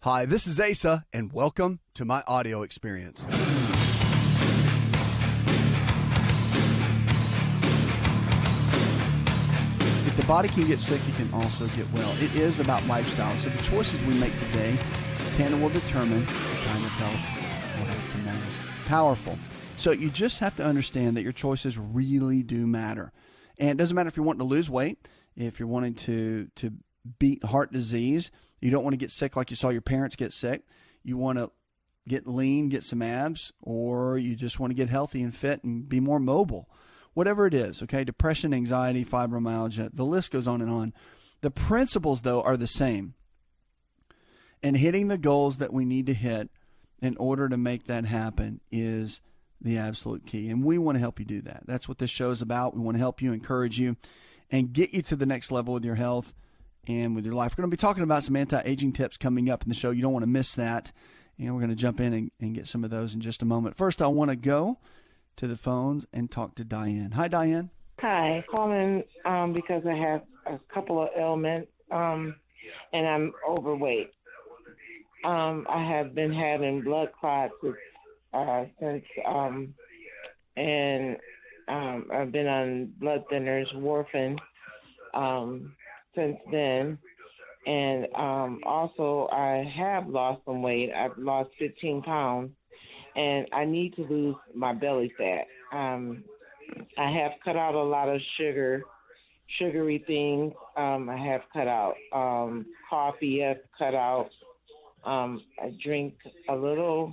Hi, this is Asa, and welcome to my audio experience. If the body can get sick, it can also get well. It is about lifestyle, so the choices we make today can and will determine the kind of health we'll have tomorrow. Powerful. So you just have to understand that your choices really do matter. And it doesn't matter if you're wanting to lose weight, if you're wanting to beat heart disease, you don't want to get sick like you saw your parents get sick. You want to get lean, get some abs, or you just want to get healthy and fit and be more mobile. Whatever it is, okay? Depression, anxiety, fibromyalgia, the list goes on and on. The principles, though, are the same. And hitting the goals that we need to hit in order to make that happen is the absolute key. And we want to help you do that. That's what this show is about. We want to help you, encourage you, and get you to the next level with your health and with your life. We're going to be talking about some anti-aging tips coming up in the show. You don't want to miss that. And we're going to jump in and get some of those in just a moment. First, I want to go to the phones and talk to Diane. Hi, Diane. Hi. Calling because I have a couple of ailments and I'm overweight. I have been having blood clots since I've been on blood thinners, warfarin, since then. And also I have lost some weight. I've lost 15 pounds, and I need to lose my belly fat. I have cut out a lot of sugary things. I have cut out coffee. I've cut out. I drink a little,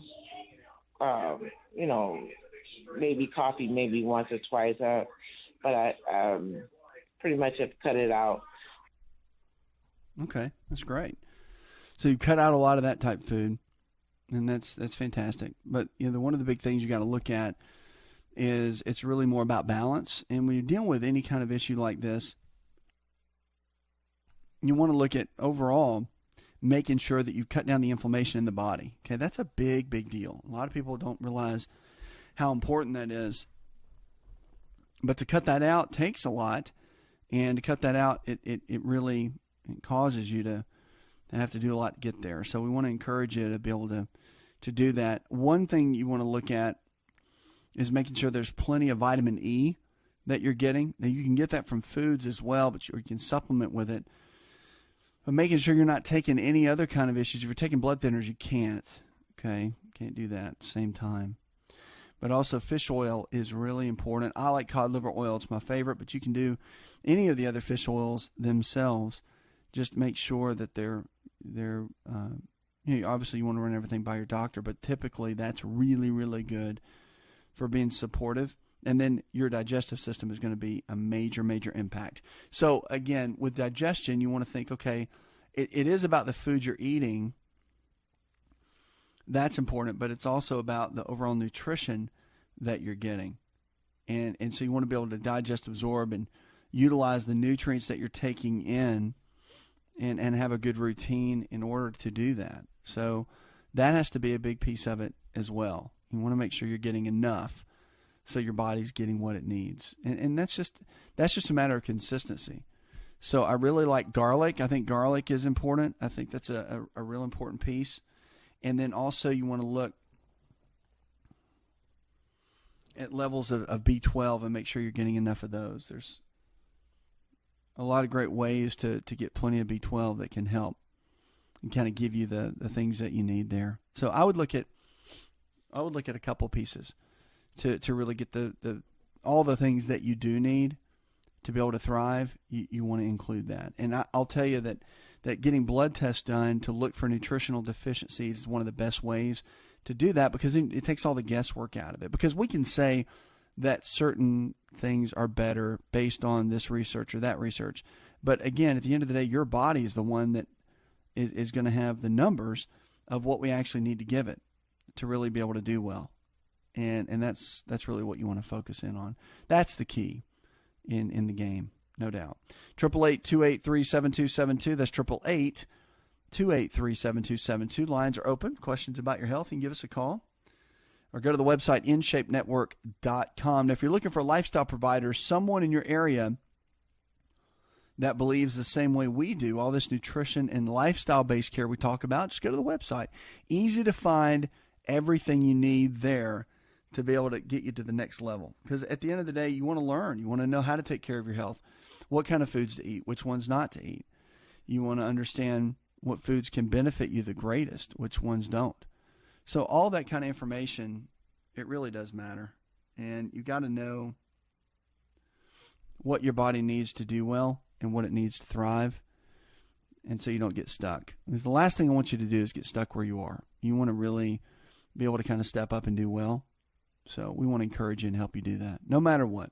maybe coffee maybe once or twice, but I pretty much have cut it out. Okay, that's great. So you cut out a lot of that type of food, and that's fantastic. But one of the big things you got to look at is it's really more about balance. And when you're dealing with any kind of issue like this, you want to look at overall making sure that you cut down the inflammation in the body. Okay, that's a big, big deal. A lot of people don't realize how important that is. But to cut that out takes a lot, and to cut that out, it really causes you to have to do a lot to get there. So we want to encourage you to be able to do that. One thing you want to look at is making sure there's plenty of vitamin E that you're getting. Now, you can get that from foods as well, but you can supplement with it. But making sure you're not taking any other kind of issues. If you're taking blood thinners, you can't. Okay? Can't do that at the same time. But also fish oil is really important. I like cod liver oil. It's my favorite, but you can do any of the other fish oils themselves. Just make sure that they're obviously you want to run everything by your doctor, but typically that's really, really good for being supportive. And then your digestive system is going to be a major, major impact. So again, with digestion, you want to think, okay, it is about the food you're eating. That's important, but it's also about the overall nutrition that you're getting. And so you want to be able to digest, absorb, and utilize the nutrients that you're taking in and have a good routine in order to do that. So that has to be a big piece of it as well. You want to make sure you're getting enough so your body's getting what it needs. And that's just a matter of consistency. So I really like garlic. I think garlic is important. I think that's a real important piece. And then also you want to look at levels of B12 and make sure you're getting enough of those. There's a lot of great ways to get plenty of B12 that can help and kind of give you the things that you need there. So I would look at a couple pieces to really get the all the things that you do need to be able to thrive. You want to include that. And I'll tell you that getting blood tests done to look for nutritional deficiencies is one of the best ways to do that, because it takes all the guesswork out of it. Because we can say that certain things are better based on this research or that research. But again, at the end of the day, your body is the one that is going to have the numbers of what we actually need to give it to really be able to do well. And that's really what you want to focus in on. That's the key in the game, no doubt. 888-283-7272. That's 888-283-7272. Lines are open. Questions about your health, you can give us a call. Or go to the website, InShapeNetwork.com. Now, if you're looking for a lifestyle provider, someone in your area that believes the same way we do, all this nutrition and lifestyle-based care we talk about, just go to the website. Easy to find everything you need there to be able to get you to the next level. Because at the end of the day, you want to learn. You want to know how to take care of your health, what kind of foods to eat, which ones not to eat. You want to understand what foods can benefit you the greatest, which ones don't. So all that kind of information, it really does matter. And you got to know what your body needs to do well and what it needs to thrive, and so you don't get stuck. Because the last thing I want you to do is get stuck where you are. You want to really be able to kind of step up and do well. So we want to encourage you and help you do that, no matter what.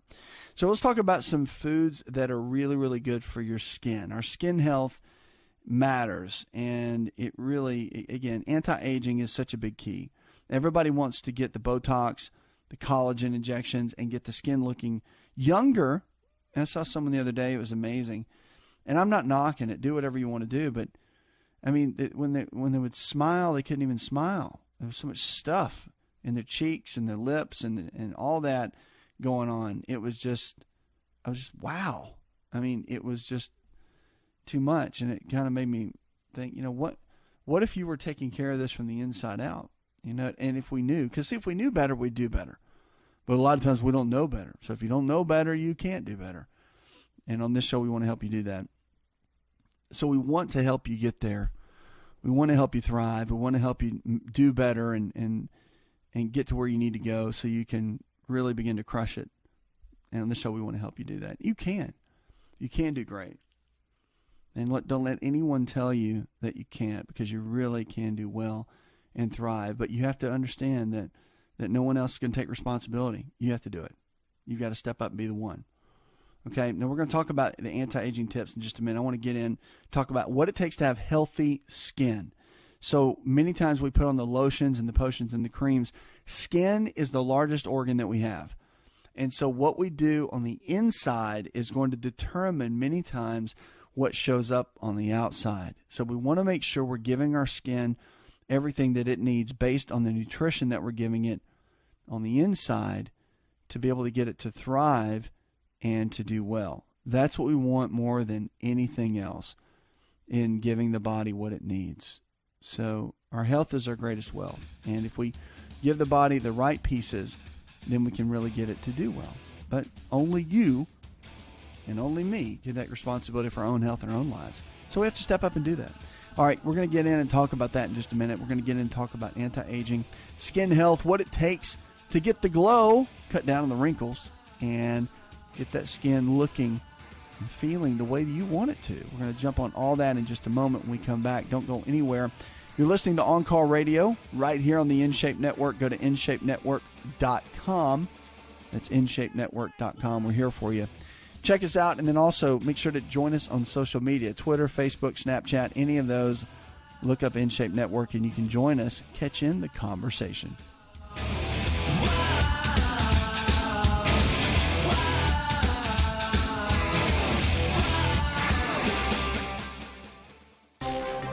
So let's talk about some foods that are really, really good for your skin. Our skin health matters, and it really, again, anti-aging is such a big key. Everybody wants to get the Botox, the collagen injections, and get the skin looking younger. And I saw someone the other day, it was amazing. And I'm not knocking it. Do whatever you want to do. But, I mean, when they would smile, they couldn't even smile. There was so much stuff in their cheeks and their lips and all that going on. I was just, wow. I mean, it was just too much. And it kind of made me think, what if you were taking care of this from the inside out? And if we knew, because if we knew better, we'd do better. But a lot of times we don't know better. So if you don't know better, you can't do better. And on this show, we want to help you do that. So we want to help you get there. We want to help you thrive. We want to help you do better and get to where you need to go so you can really begin to crush it. And on this show, we want to help you do that. You can. You can do great. And don't let anyone tell you that you can't, because you really can do well and thrive. But you have to understand that no one else can take responsibility. You have to do it. You've got to step up and be the one. Okay, now we're going to talk about the anti-aging tips in just a minute. I want to get in, talk about what it takes to have healthy skin. So many times we put on the lotions and the potions and the creams. Skin is the largest organ that we have. And so what we do on the inside is going to determine many times what shows up on the outside. So we want to make sure we're giving our skin everything that it needs based on the nutrition that we're giving it on the inside to be able to get it to thrive and to do well. That's what we want more than anything else in giving the body what it needs. So our health is our greatest wealth. And if we give the body the right pieces, then we can really get it to do well. But only you and only me get that responsibility for our own health and our own lives. So we have to step up and do that. All right, we're going to get in and talk about that in just a minute. We're going to get in and talk about anti-aging, skin health, what it takes to get the glow, cut down on the wrinkles, and get that skin looking and feeling the way that you want it to. We're going to jump on all that in just a moment when we come back. Don't go anywhere. You're listening to On Call Radio right here on the InShape Network. Go to InShapeNetwork.com. That's InShapeNetwork.com. We're here for you. Check us out, and then also make sure to join us on social media, Twitter, Facebook, Snapchat, any of those. Look up InShape Network, and you can join us, catch in the conversation.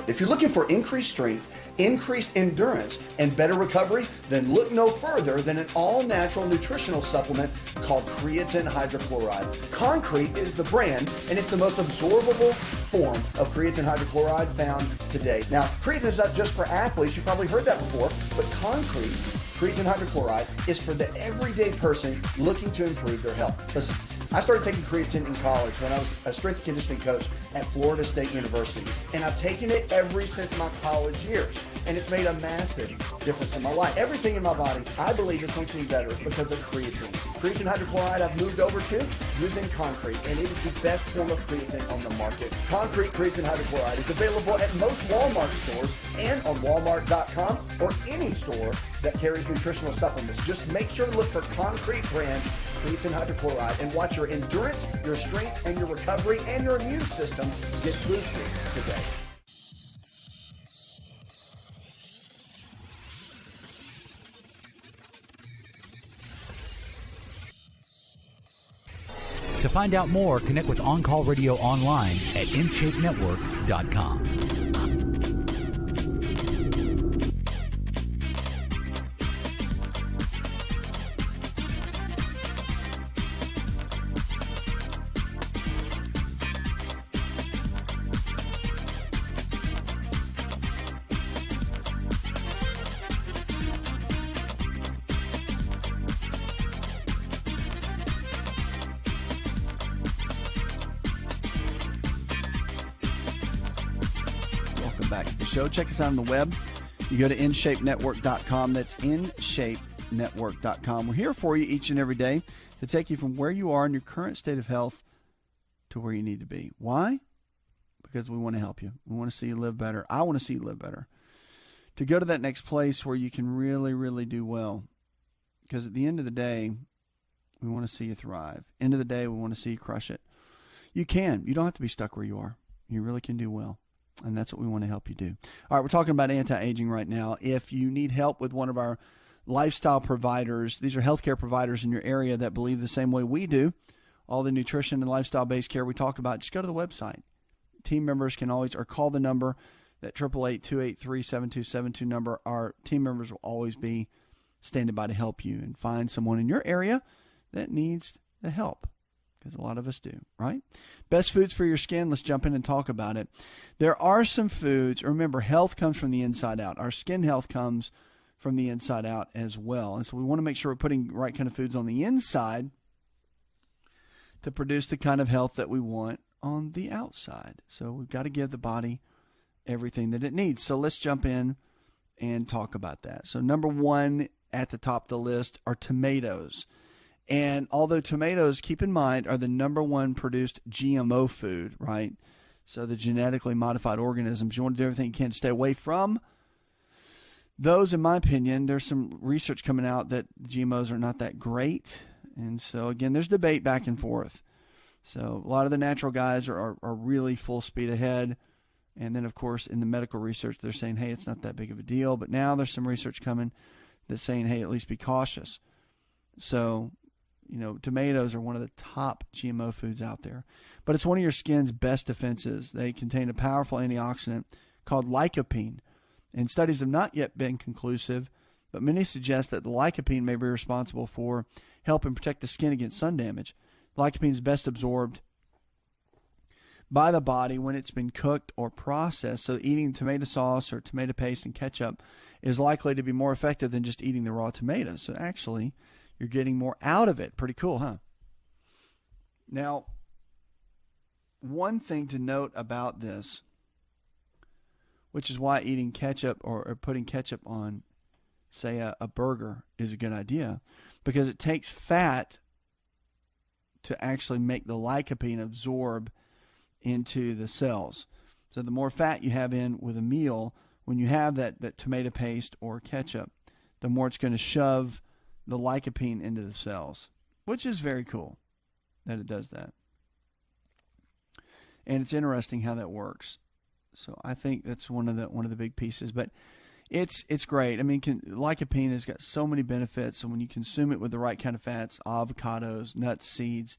If you're looking for increased strength, increased endurance, and better recovery, then look no further than an all-natural nutritional supplement called creatine hydrochloride. Concrete is the brand, and it's the most absorbable form of creatine hydrochloride found today. Now, creatine is not just for athletes. You've probably heard that before, but concrete, creatine hydrochloride, is for the everyday person looking to improve their health. Listen, I started taking creatine in college when I was a strength and conditioning coach at Florida State University. And I've taken it since my college years. And it's made a massive difference in my life. Everything in my body, I believe, is functioning better because of creatine. Creatine hydrochloride I've moved over to using concrete, and it is the best form of creatine on the market. Concrete creatine hydrochloride is available at most Walmart stores and on Walmart.com or any store that carries nutritional supplements. Just make sure to look for Concrete brand creatine hydrochloride and watch your endurance, your strength, and your recovery, and your immune system get boosted today. To find out more, connect with On Call Radio online at InShapeNetwork.com. back to the show. Check us out on the web. You go to InShapeNetwork.com. That's InShapeNetwork.com. We're here for you each and every day to take you from where you are in your current state of health to where you need to be. Why? Because we want to help you. We want to see you live better. I want to see you live better. To go to that next place where you can really, really do well. Because at the end of the day, we want to see you thrive. End of the day, we want to see you crush it. You can. You don't have to be stuck where you are. You really can do well. And that's what we want to help you do. All right, we're talking about anti-aging right now. If you need help with one of our lifestyle providers, these are healthcare providers in your area that believe the same way we do, all the nutrition and lifestyle-based care we talk about, just go to the website. Team members can always, or call the number, that 888-283-7272 number. Our team members will always be standing by to help you and find someone in your area that needs the help. Because a lot of us do, right? Best foods for your skin. Let's jump in and talk about it. There are some foods. Remember, health comes from the inside out. Our skin health comes from the inside out as well. And so we want to make sure we're putting the right kind of foods on the inside to produce the kind of health that we want on the outside. So we've got to give the body everything that it needs. So let's jump in and talk about that. So number one at the top of the list are tomatoes. And although tomatoes, keep in mind, are the number one produced GMO food, right? So the genetically modified organisms, you want to do everything you can to stay away from those. In my opinion, there's some research coming out that GMOs are not that great. And so, again, there's debate back and forth. So a lot of the natural guys are really full speed ahead. And then, of course, in the medical research, they're saying, hey, it's not that big of a deal. But now there's some research coming that's saying, hey, at least be cautious. So, you know, tomatoes are one of the top GMO foods out there. But it's one of your skin's best defenses. They contain a powerful antioxidant called lycopene. And studies have not yet been conclusive, but many suggest that the lycopene may be responsible for helping protect the skin against sun damage. Lycopene is best absorbed by the body when it's been cooked or processed. So eating tomato sauce or tomato paste and ketchup is likely to be more effective than just eating the raw tomatoes. So actually, you're getting more out of it. Pretty cool, huh? Now, one thing to note about this, which is why eating ketchup or putting ketchup on, say, a burger is a good idea, because it takes fat to actually make the lycopene absorb into the cells. So the more fat you have in with a meal, when you have that tomato paste or ketchup, the more it's going to shove the lycopene into the cells, which is very cool that it does that. And it's interesting how that works. So I think that's one of the big pieces, but it's great. I mean, lycopene has got so many benefits, and when you consume it with the right kind of fats, avocados, nuts, seeds,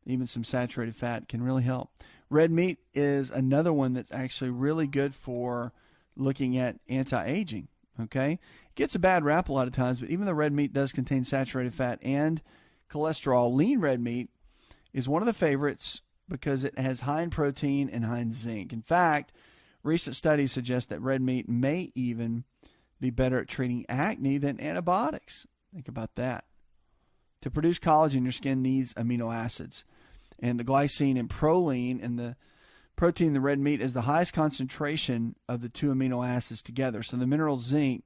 even some saturated fat can really help. Red meat is another one that's actually really good for looking at anti-aging. Okay, it gets a bad rap a lot of times, but even though red meat does contain saturated fat and cholesterol, lean red meat is one of the favorites because it has high in protein and high in zinc. In fact, recent studies suggest that red meat may even be better at treating acne than antibiotics. Think about that. To produce collagen, your skin needs amino acids. And the glycine and proline and the protein in the red meat is the highest concentration of the two amino acids together. So the mineral zinc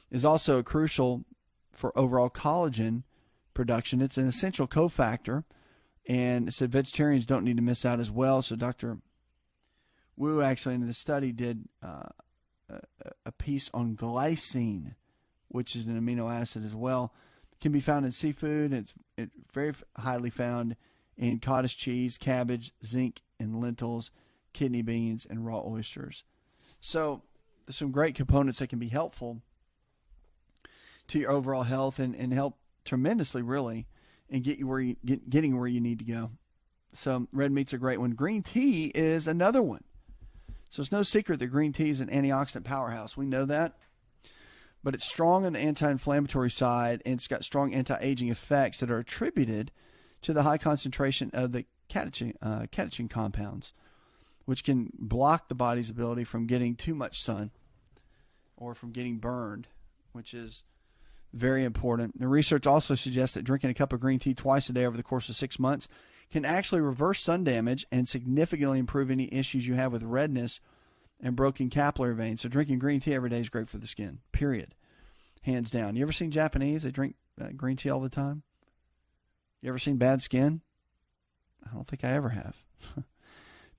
is also crucial for overall collagen production. It's an essential cofactor, and it said vegetarians don't need to miss out as well. So Dr. Wu actually in the study did a piece on glycine, which is an amino acid as well. It can be found in seafood. It's very highly found in cottage cheese, cabbage, zinc in lentils, kidney beans, and raw oysters. So there's some great components that can be helpful to your overall health and help tremendously, really, and get you getting where you need to go. So red meat's a great one. Green tea is another one. So it's no secret that green tea is an antioxidant powerhouse. We know that. But it's strong on the anti-inflammatory side, and it's got strong anti-aging effects that are attributed to the high concentration of the catechin compounds, which can block the body's ability from getting too much sun or from getting burned, which is very important. The research also suggests that drinking a cup of green tea twice a day over the course of 6 months can actually reverse sun damage and significantly improve any issues you have with redness and broken capillary veins. So drinking green tea every day is great for the skin, period. Hands down. You ever seen Japanese? They drink green tea all the time. You ever seen bad skin? I don't think I ever have.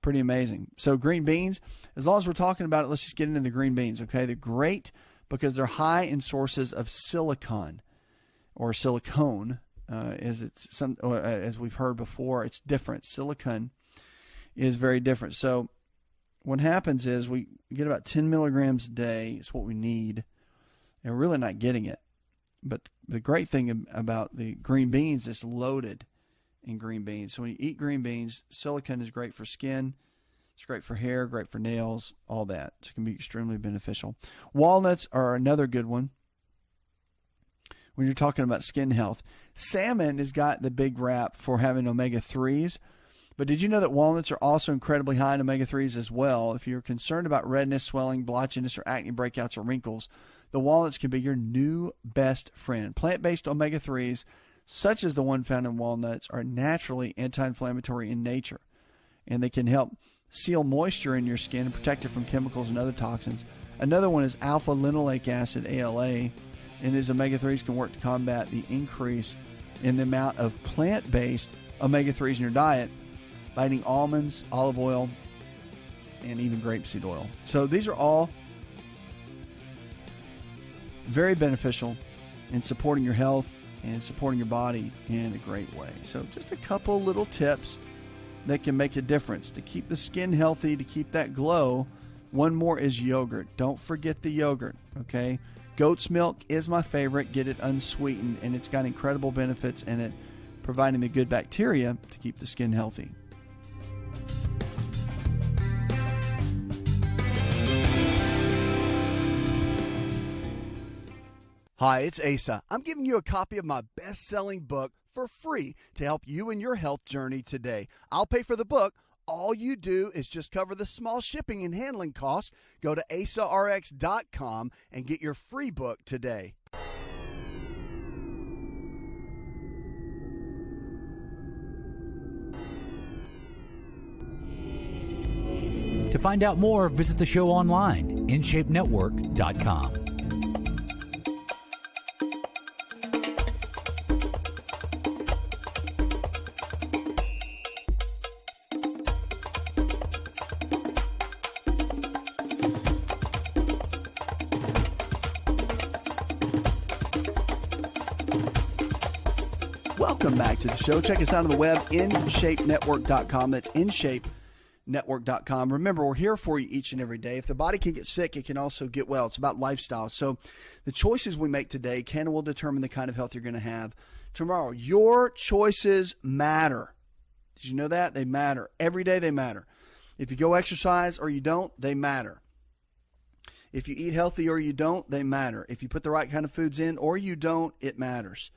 Pretty amazing. So green beans, as long as we're talking about it, let's just get into the green beans, okay? They're great because they're high in sources of silicon or silicone, as we've heard before. It's different. Silicon is very different. So what happens is we get about 10 milligrams a day. It's what we need, and we're really not getting it. But the great thing about the green beans is it's loaded in green beans. So when you eat green beans, silicon is great for skin. It's great for hair, great for nails, all that. So it can be extremely beneficial. Walnuts are another good one when you're talking about skin health. Salmon has got the big rap for having omega-3s. But did you know that walnuts are also incredibly high in omega-3s as well? If you're concerned about redness, swelling, blotchiness, or acne breakouts or wrinkles, the walnuts can be your new best friend. Plant-based omega-3s, such as the one found in walnuts, are naturally anti-inflammatory in nature, and they can help seal moisture in your skin and protect it from chemicals and other toxins. Another one is alpha-linoleic acid, ALA, and these omega-3s can work to combat the increase in the amount of plant-based omega-3s in your diet by eating almonds, olive oil, and even grapeseed oil. So these are all very beneficial in supporting your health and supporting your body in a great way. So just a couple little tips that can make a difference to keep the skin healthy, to keep that glow. One more is yogurt. Don't forget the yogurt, okay? Goat's milk is my favorite. Get it unsweetened, and it's got incredible benefits in it, providing the good bacteria to keep the skin healthy. Hi, it's Asa. I'm giving you a copy of my best-selling book for free to help you in your health journey today. I'll pay for the book. All you do is just cover the small shipping and handling costs. Go to AsaRx.com and get your free book today. To find out more, visit the show online, InShapeNetwork.com. Welcome back to the show. Check us out on the web, InShapeNetwork.com. That's InShapeNetwork.com. Remember, we're here for you each and every day. If the body can get sick, it can also get well. It's about lifestyle. So the choices we make today can and will determine the kind of health you're going to have tomorrow. Your choices matter. Did you know that? They matter. Every day they matter. If you go exercise or you don't, they matter. If you eat healthy or you don't, they matter. If you put the right kind of foods in or you don't, it matters.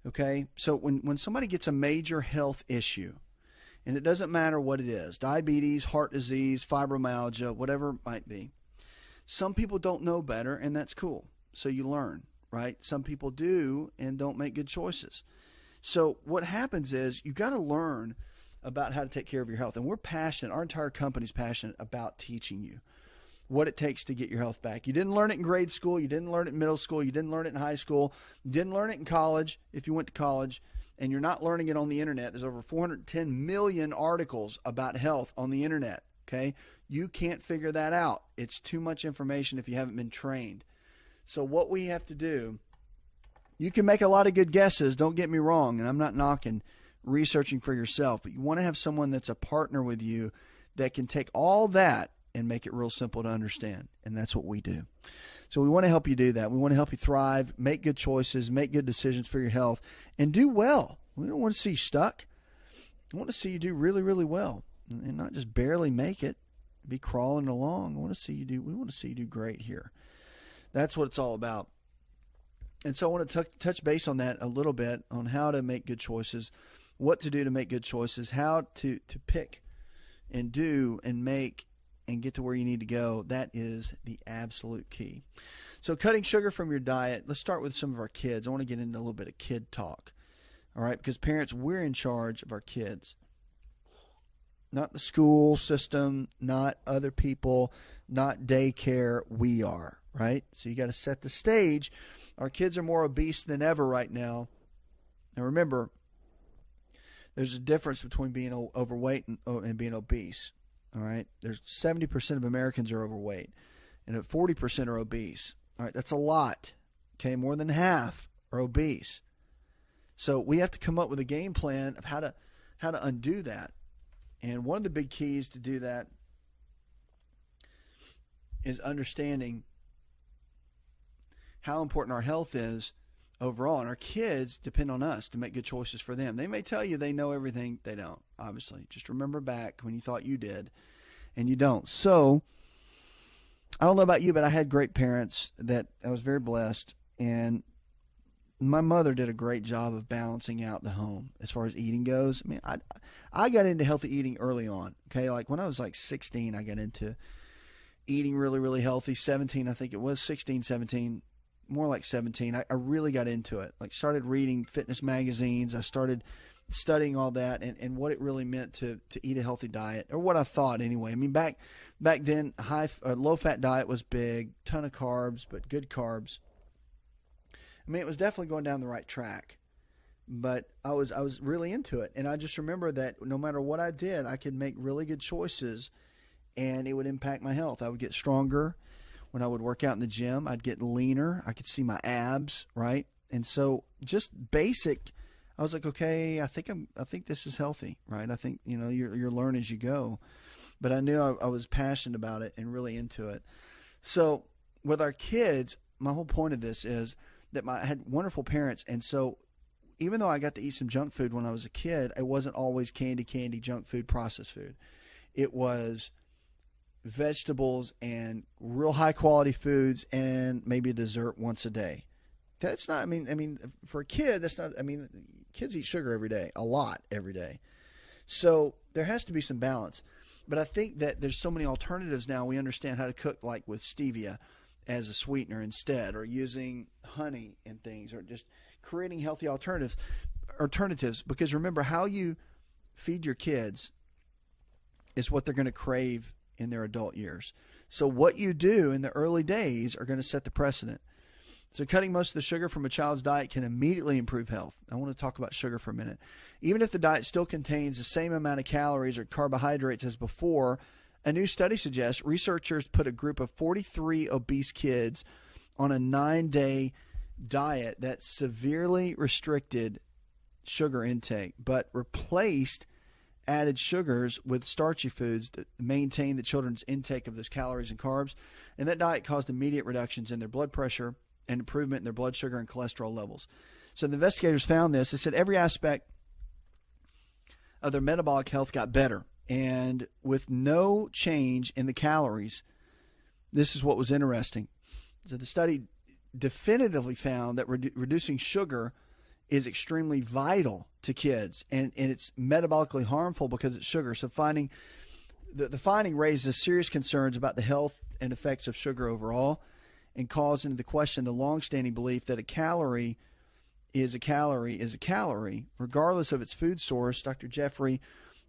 Okay? So when somebody gets a major health issue, and it doesn't matter what it is, diabetes, heart disease, fibromyalgia, whatever it might be, some people don't know better, and that's cool. So you learn, right? Some people do and don't make good choices. So what happens is you got to learn about how to take care of your health. And we're passionate, our entire company's passionate about teaching you what it takes to get your health back. You didn't learn it in grade school. You didn't learn it in middle school. You didn't learn it in high school. You didn't learn it in college if you went to college. And you're not learning it on the internet. There's over 410 million articles about health on the internet, okay? You can't figure that out. It's too much information if you haven't been trained. So what we have to do, you can make a lot of good guesses, don't get me wrong, and I'm not knocking researching for yourself, but you want to have someone that's a partner with you that can take all that and make it real simple to understand, and that's what we do. So we want to help you do that. We want to help you thrive, make good choices, make good decisions for your health, and do well. We don't want to see you stuck. We want to see you do really, really well, and not just barely make it, be crawling along. We want to see you do great here. That's what it's all about. And so I want to touch base on that a little bit, on how to make good choices, what to do to make good choices, how to pick and do and make and get to where you need to go. That is the absolute key. So cutting sugar from your diet, let's start with some of our kids. I want to get into a little bit of kid talk, all right? Because parents, we're in charge of our kids. Not the school system, not other people, not daycare. We are, right? So you got to set the stage. Our kids are more obese than ever right now. And remember, there's a difference between being overweight and being obese. All right. There's 70% of Americans are overweight, and 40% are obese. All right. That's a lot. Okay. More than half are obese. So we have to come up with a game plan of how to undo that. And one of the big keys to do that is understanding how important our health is overall. And our kids depend on us to make good choices for them. They may tell you they know everything. They don't, obviously. Just remember back when you thought you did, and you don't. So I don't know about you, but I had great parents that I was very blessed. And my mother did a great job of balancing out the home as far as eating goes. I mean, I got into healthy eating early on. Okay, like when I was like 16, I got into eating really, really healthy. 17, I think it was 16, 17, more like 17. I really got into it. Like started reading fitness magazines. I started studying all that and what it really meant to eat a healthy diet, or what I thought anyway. I mean, back then, low fat diet was big, ton of carbs, but good carbs. I mean, it was definitely going down the right track, but I was really into it. And I just remember that no matter what I did, I could make really good choices and it would impact my health. I would get stronger when I would work out in the gym. I'd get leaner. I could see my abs, right? And so just basic, I was like, okay, I think this is healthy, right? I think, you learn as you go, but I knew I was passionate about it and really into it. So with our kids, my whole point of this is that I had wonderful parents. And so even though I got to eat some junk food when I was a kid, it wasn't always candy, junk food, processed food. It was vegetables and real high quality foods and maybe a dessert once a day. That's not, I mean, for a kid, that's not, kids eat sugar every day, a lot every day. So there has to be some balance. But I think that there's so many alternatives now. We understand how to cook, like with stevia as a sweetener instead, or using honey and things, or just creating healthy alternatives. Because remember, how you feed your kids is what they're going to crave in their adult years. So what you do in the early days are going to set the precedent. So cutting most of the sugar from a child's diet can immediately improve health. I want to talk about sugar for a minute. Even if the diet still contains the same amount of calories or carbohydrates as before, a new study suggests researchers put a group of 43 obese kids on a 9-day diet that severely restricted sugar intake, but replaced added sugars with starchy foods that maintain the children's intake of those calories and carbs. And that diet caused immediate reductions in their blood pressure and improvement in their blood sugar and cholesterol levels. So the investigators found this. They said every aspect of their metabolic health got better. And with no change in the calories, this is what was interesting. So the study definitively found that reducing sugar is extremely vital to kids, and it's metabolically harmful because it's sugar. So the finding raises serious concerns about the health and effects of sugar overall, and calls into question the longstanding belief that a calorie is a calorie, regardless of its food source. Dr. Jeffrey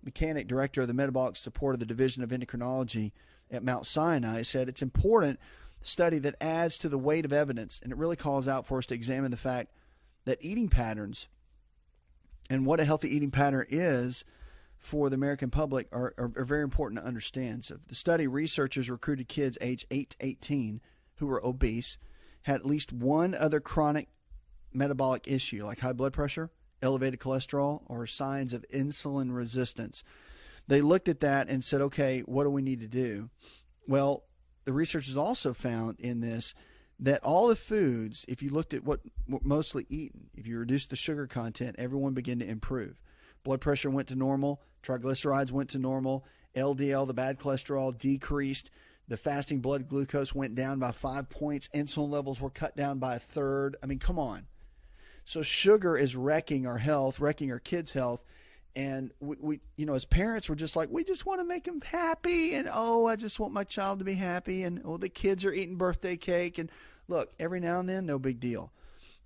Mechanic, director of the metabolic support of the Division of Endocrinology at Mount Sinai, said it's important study that adds to the weight of evidence, and it really calls out for us to examine the fact that eating patterns and what a healthy eating pattern is for the American public are very important to understand. So the study, researchers recruited kids aged 8 to 18 who were obese, had at least one other chronic metabolic issue like high blood pressure, elevated cholesterol, or signs of insulin resistance. They looked at that and said, okay, what do we need to do? Well, the researchers also found in this that all the foods, if you looked at what mostly eaten, if you reduced the sugar content, everyone began to improve. Blood pressure went to normal, triglycerides went to normal, LDL, the bad cholesterol, decreased. The fasting blood glucose went down by 5 points. Insulin levels were cut down by a third. I mean, come on. So sugar is wrecking our health, wrecking our kids' health. And we as parents, we're just like, we just want to make them happy. And, I just want my child to be happy. And, the kids are eating birthday cake. And look, every now and then, no big deal.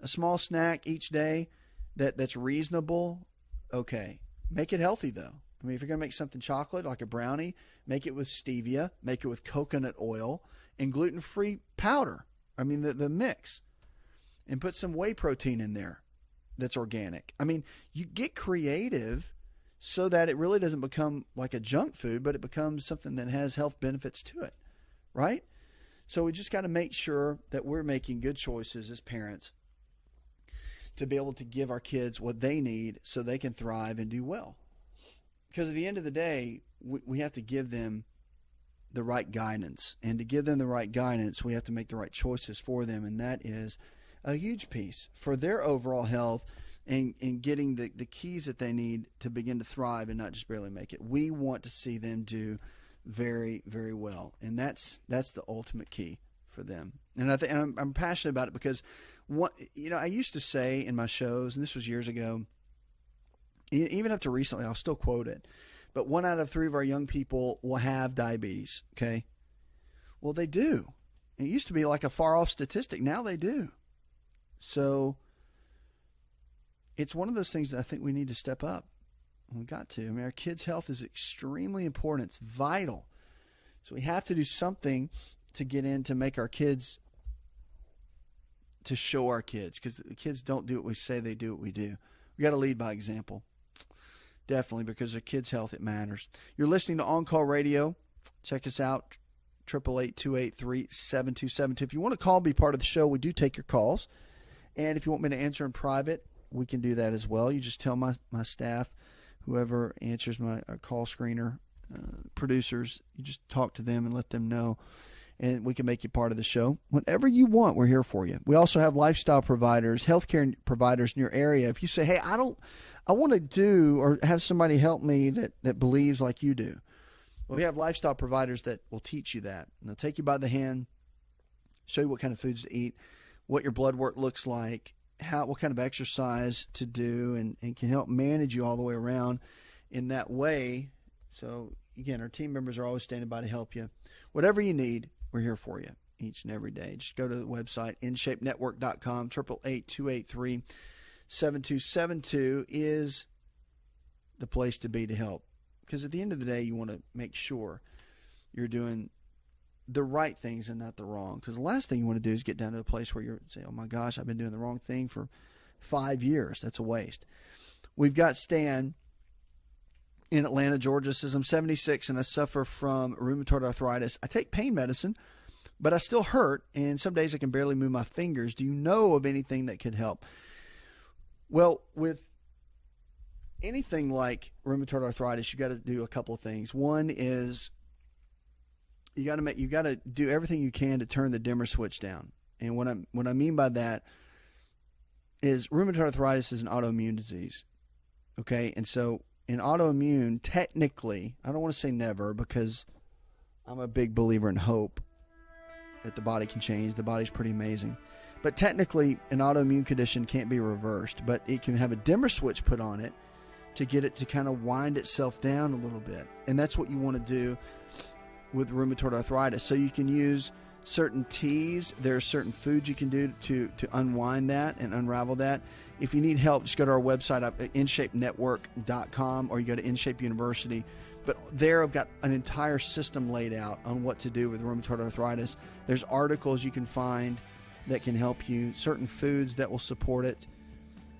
A small snack each day that's reasonable, okay. Make it healthy, though. I mean, if you're going to make something chocolate, like a brownie, make it with stevia, make it with coconut oil and gluten-free powder. I mean, the mix. And put some whey protein in there that's organic. I mean, you get creative so that it really doesn't become like a junk food, but it becomes something that has health benefits to it, right? So we just got to make sure that we're making good choices as parents to be able to give our kids what they need so they can thrive and do well. Because at the end of the day, we have to give them the right guidance. And to give them the right guidance, we have to make the right choices for them. And that is a huge piece for their overall health and getting the keys that they need to begin to thrive and not just barely make it. We want to see them do very, very well. And that's the ultimate key for them. And I'm passionate about it because, I used to say in my shows, and this was years ago, even up to recently, I'll still quote it, but 1 out of 3 of our young people will have diabetes, okay? Well, they do. It used to be like a far-off statistic. Now they do. So it's one of those things that I think we need to step up. We got to. I mean, our kids' health is extremely important. It's vital. So we have to do something to get in to make our kids, to show our kids, because the kids don't do what we say, they do what we do. We got to lead by example. Definitely, because their kids' health, it matters. You're listening to On Call Radio. Check us out, 888-283-7272. If you want to call, be part of the show, we do take your calls. And if you want me to answer in private, we can do that as well. You just tell my staff, whoever answers my call screener, producers, you just talk to them and let them know. And we can make you part of the show. Whatever you want, we're here for you. We also have lifestyle providers, healthcare providers in your area. If you say, hey, I want to do or have somebody help me that believes like you do. Well, we have lifestyle providers that will teach you that. And they'll take you by the hand, show you what kind of foods to eat, what your blood work looks like, what kind of exercise to do, and can help manage you all the way around in that way. So, again, our team members are always standing by to help you. Whatever you need, we're here for you each and every day. Just go to the website, InShapeNetwork.com. 888-283-7272 is the place to be to help. Because at the end of the day, you want to make sure you're doing the right things and not the wrong. Because the last thing you want to do is get down to a place where you're saying, oh my gosh, I've been doing the wrong thing for 5 years. That's a waste. We've got Stan in Atlanta, Georgia. Says, I'm 76 and I suffer from rheumatoid arthritis. I take pain medicine, but I still hurt, and some days I can barely move my fingers. Do you know of anything that could help? Well, with anything like rheumatoid arthritis, you got to do a couple of things. One is you got to do everything you can to turn the dimmer switch down. And what I mean by that is rheumatoid arthritis is an autoimmune disease. Okay? And so in autoimmune, technically, I don't want to say never, because I'm a big believer in hope that the body can change. The body's pretty amazing. But technically, an autoimmune condition can't be reversed, but it can have a dimmer switch put on it to get it to kind of wind itself down a little bit. And that's what you want to do with rheumatoid arthritis. So you can use certain teas. There are certain foods you can do to unwind that and unravel that. If you need help, just go to our website up at InShapeNetwork.com, or you go to InShape University. But there I've got an entire system laid out on what to do with rheumatoid arthritis. There's articles you can find that can help you, certain foods that will support it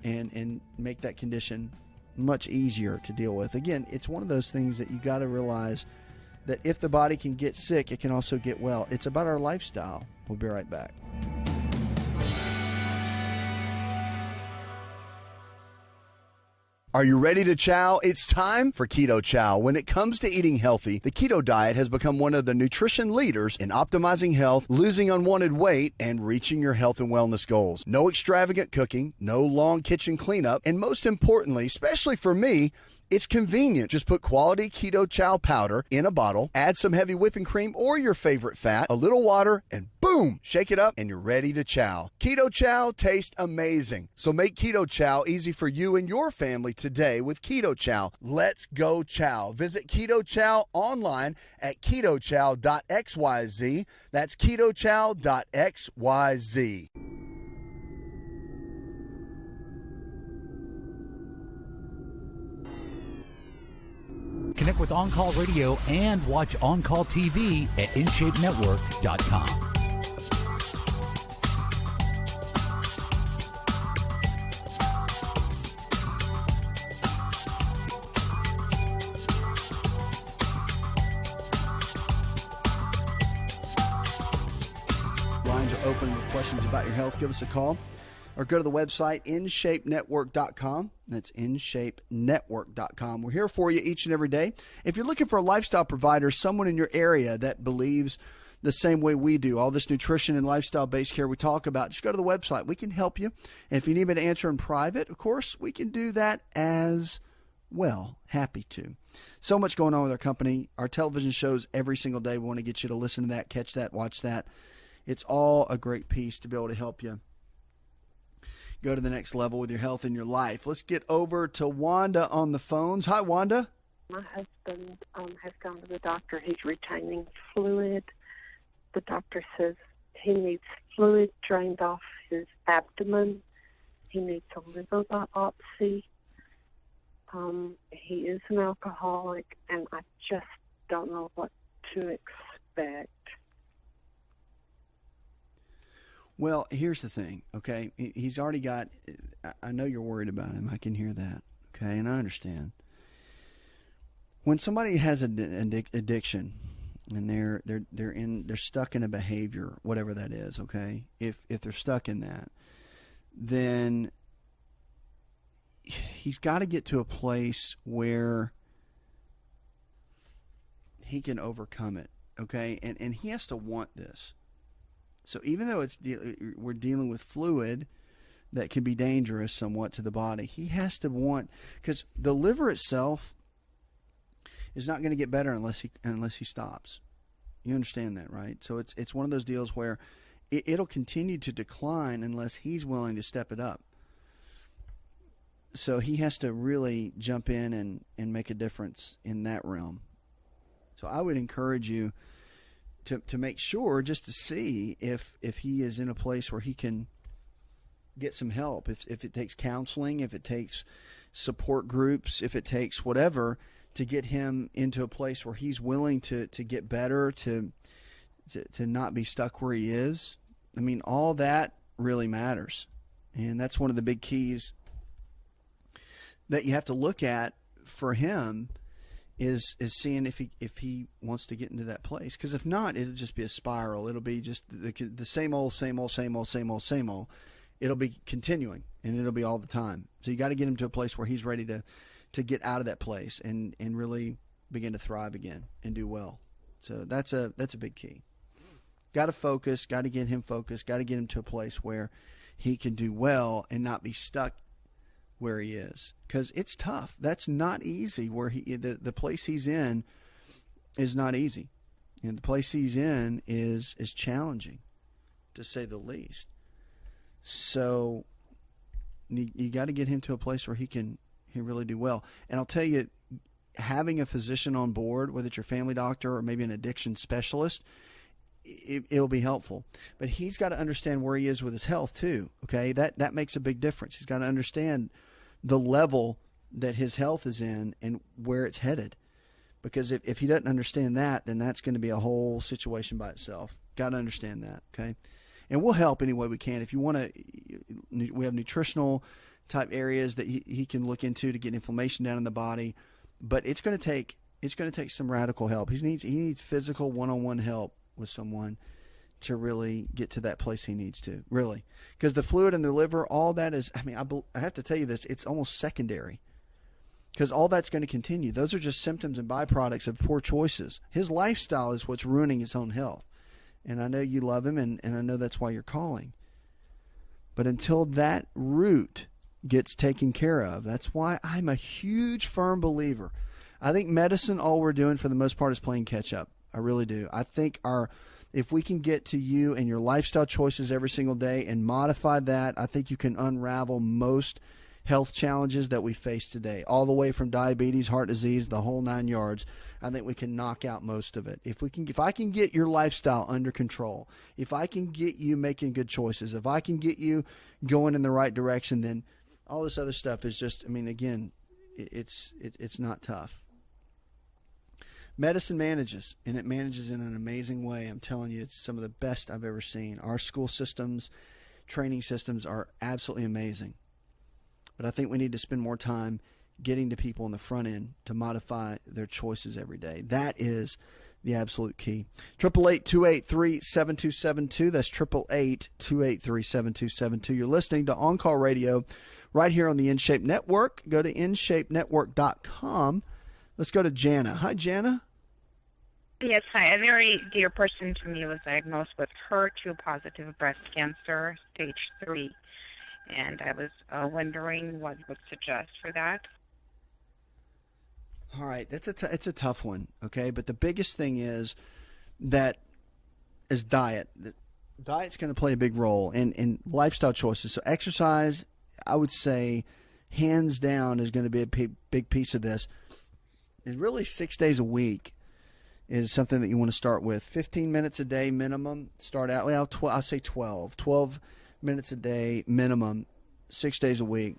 and make that condition much easier to deal with. Again, it's one of those things that you got to realize that if the body can get sick, it can also get well. It's about our lifestyle. We'll be right back. Are you ready to chow? It's time for Keto Chow. When it comes to eating healthy, the keto diet has become one of the nutrition leaders in optimizing health, losing unwanted weight, and reaching your health and wellness goals. No extravagant cooking, no long kitchen cleanup, and most importantly, especially for me, it's convenient. Just put quality Keto Chow powder in a bottle, add some heavy whipping cream or your favorite fat, a little water, and boom, shake it up and you're ready to chow. Keto Chow tastes amazing. So make Keto Chow easy for you and your family today with Keto Chow. Let's go chow. Visit Keto Chow online at ketochow.xyz. That's ketochow.xyz. Connect with On-Call Radio and watch On-Call TV at InShapeNetwork.com. Lines are open with questions about your health. Give us a call or go to the website InShapeNetwork.com. That's InShapeNetwork.com. We're here for you each and every day. If you're looking for a lifestyle provider, someone in your area that believes the same way we do, all this nutrition and lifestyle-based care we talk about, just go to the website. We can help you. And if you need me to answer in private, of course, we can do that as well. Happy to. So much going on with our company. Our television shows every single day. We want to get you to listen to that, catch that, watch that. It's all a great piece to be able to help you go to the next level with your health and your life. Let's get over to Wanda on the phones. Hi, Wanda. My husband has gone to the doctor. He's retaining fluid. The doctor says he needs fluid drained off his abdomen. He needs a liver biopsy. He is an alcoholic, and I just don't know what to expect. Well, here's the thing, okay? He's already got, I know you're worried about him. I can hear that, okay? And I understand. When somebody has an addiction and they're stuck in a behavior, whatever that is, okay? If they're stuck in that, then he's got to get to a place where he can overcome it, okay? And he has to want this. So even though we're dealing with fluid that can be dangerous somewhat to the body, he has to want, because the liver itself is not going to get better unless he stops. You understand that, right? So it's one of those deals where it'll continue to decline unless he's willing to step it up. So he has to really jump in and make a difference in that realm. So I would encourage you to make sure, just to see if he is in a place where he can get some help. If it takes counseling, if it takes support groups, if it takes whatever, to get him into a place where he's willing to get better, to not be stuck where he is. I mean, all that really matters. And that's one of the big keys that you have to look at for him, is seeing if he wants to get into that place. Because if not, it'll just be a spiral. It'll be just the same old. It'll be continuing, and it'll be all the time. So you got to get him to a place where he's ready to get out of that place and really begin to thrive again and do well. So that's a big key. Got to focus. Got to get him focused. Got to get him to a place where he can do well and not be stuck where he is, because it's tough. That's not easy. Where the place he's in is not easy, and the place he's in is challenging, to say the least. So you got to get him to a place where he really do well. And I'll tell you, having a physician on board, whether it's your family doctor or maybe an addiction specialist, it'll be helpful. But he's got to understand where he is with his health too. Okay, that makes a big difference. He's got to understand the level that his health is in and where it's headed. Because if he doesn't understand that, then that's going to be a whole situation by itself. Got to understand that, okay? And we'll help any way we can. If you want to, we have nutritional type areas that he can look into to get inflammation down in the body. But it's going to take some radical help. He needs physical one-on-one help with someone to really get to that place he needs to, really. Because the fluid in the liver, all that is, I have to tell you this, it's almost secondary. Because all that's going to continue. Those are just symptoms and byproducts of poor choices. His lifestyle is what's ruining his own health. And I know you love him, and I know that's why you're calling. But until that root gets taken care of, that's why I'm a huge, firm believer. I think medicine, all we're doing for the most part is playing catch up. I really do. I think if we can get to you and your lifestyle choices every single day and modify that, I think you can unravel most health challenges that we face today, all the way from diabetes, heart disease, the whole 9 yards. I think we can knock out most of it. If I can get your lifestyle under control, if I can get you making good choices, if I can get you going in the right direction, then all this other stuff is just, again, it's not tough. Medicine manages, and it manages in an amazing way. I'm telling you, it's some of the best I've ever seen. Our school systems, training systems are absolutely amazing. But I think we need to spend more time getting to people on the front end to modify their choices every day. That is the absolute key. 888-283-7272. That's 888-283-7272. You're listening to On Call Radio right here on the InShape Network. Go to InShapeNetwork.com. Let's go to Jana. Hi, Jana. Yes, hi. A very dear person to me was diagnosed with HER2-positive breast cancer, stage 3. And I was wondering what you would suggest for that. All right, it's a tough one, okay? But the biggest thing is diet. Diet's going to play a big role in lifestyle choices. So exercise, I would say, hands down, is going to be a big piece of this. And really 6 days a week is something that you want to start with. 15 minutes a day minimum. Start out, well, I'll say 12. 12 minutes a day minimum, 6 days a week,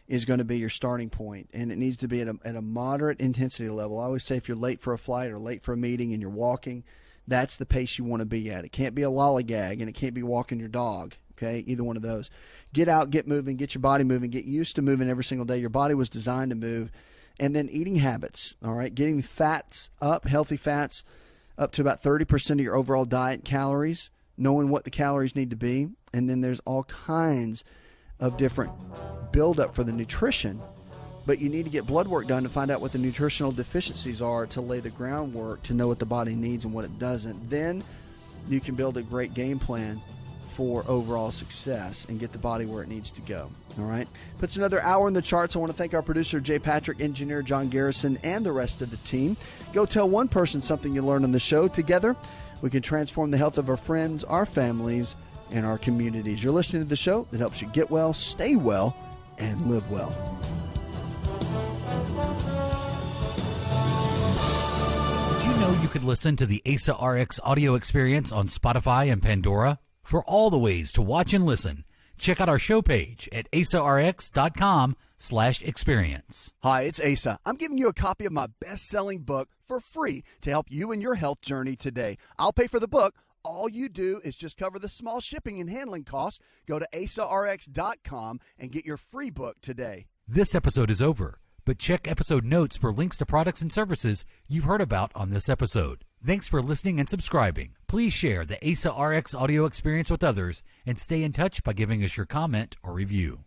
is going to be your starting point. And it needs to be at a moderate intensity level. I always say if you're late for a flight or late for a meeting and you're walking, that's the pace you want to be at. It can't be a lollygag, and it can't be walking your dog. Okay, either one of those. Get out, get moving, get your body moving, get used to moving every single day. Your body was designed to move. And then eating habits, all right? Getting fats up, healthy fats, up to about 30% of your overall diet calories, knowing what the calories need to be. And then there's all kinds of different buildup for the nutrition. But you need to get blood work done to find out what the nutritional deficiencies are to lay the groundwork to know what the body needs and what it doesn't. Then you can build a great game plan for overall success and get the body where it needs to go. All right. Puts another hour in the charts. I want to thank our producer, Jay Patrick, engineer John Garrison, and the rest of the team. Go tell one person something you learned on the show. Together, we can transform the health of our friends, our families, and our communities. You're listening to the show that helps you get well, stay well, and live well. Did you know you could listen to the AsaRx audio experience on Spotify and Pandora? For all the ways to watch and listen, check out our show page at asarx.com/experience. Hi, it's Asa. I'm giving you a copy of my best-selling book for free to help you in your health journey today. I'll pay for the book. All you do is just cover the small shipping and handling costs. Go to asarx.com and get your free book today. This episode is over, but check episode notes for links to products and services you've heard about on this episode. Thanks for listening and subscribing. Please share the AsaRx audio experience with others and stay in touch by giving us your comment or review.